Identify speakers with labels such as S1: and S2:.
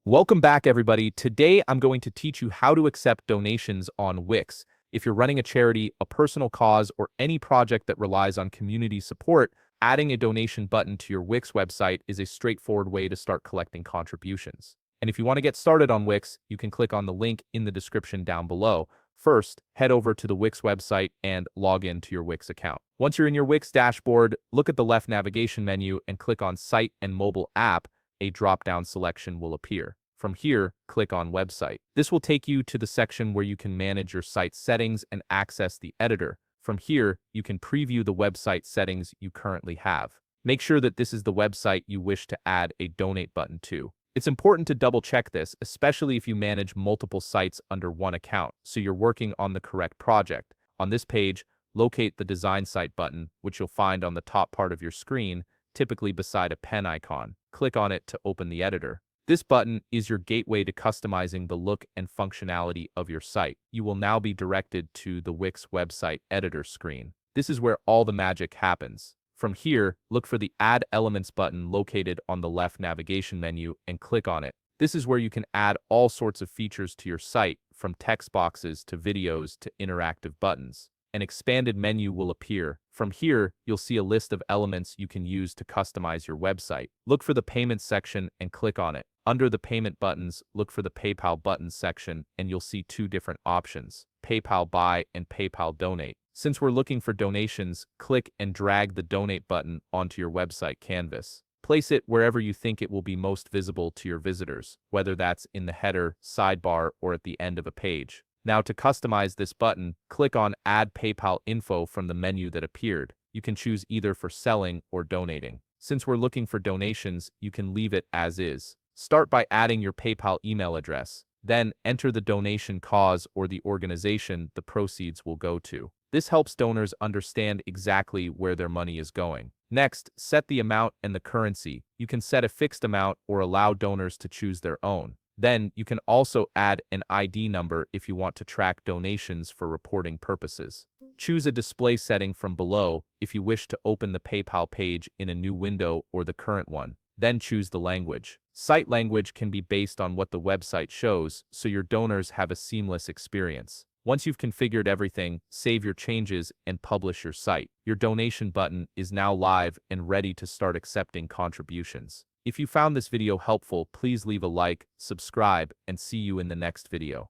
S1: Welcome back, everybody. Today, I'm going to teach you how to accept donations on Wix. If you're running a charity, a personal cause, or any project that relies on community support, adding a donation button to your Wix website is a straightforward way to start collecting contributions. And if you want to get started on Wix, you can click on the link in the description down below. First, head over to the Wix website and log in to your Wix account. Once you're in your Wix dashboard, look at the left navigation menu and click on Site and Mobile App. A drop-down selection will appear. From here, click on Website. This will take you to the section where you can manage your site settings and access the editor. From here, you can preview the website settings you currently have. Make sure that this is the website you wish to add a donate button to. It's important to double-check this, especially if you manage multiple sites under one account, so you're working on the correct project. On this page, locate the Design Site button, which you'll find on the top part of your screen, typically beside a pen icon. Click on it to open the editor. This button is your gateway to customizing the look and functionality of your site. You will now be directed to the Wix website editor screen. This is where all the magic happens. From here, look for the Add Elements button located on the left navigation menu and click on it. This is where you can add all sorts of features to your site, from text boxes to videos to interactive buttons. An expanded menu will appear. From here, you'll see a list of elements you can use to customize your website. Look for the Payments section and click on it. Under the Payment buttons, look for the PayPal Buttons section and you'll see two different options, PayPal Buy and PayPal Donate. Since we're looking for donations, click and drag the Donate button onto your website canvas. Place it wherever you think it will be most visible to your visitors, whether that's in the header, sidebar, or at the end of a page. Now, to customize this button, click on Add PayPal Info from the menu that appeared. You can choose either for selling or donating. Since we're looking for donations, you can leave it as is. Start by adding your PayPal email address. Then enter the donation cause or the organization the proceeds will go to. This helps donors understand exactly where their money is going. Next, set the amount and the currency. You can set a fixed amount or allow donors to choose their own. Then, you can also add an ID number if you want to track donations for reporting purposes. Choose a display setting from below if you wish to open the PayPal page in a new window or the current one. Then choose the language. Site language can be based on what the website shows, so your donors have a seamless experience. Once you've configured everything, save your changes and publish your site. Your donation button is now live and ready to start accepting contributions. If you found this video helpful, please leave a like, subscribe, and see you in the next video.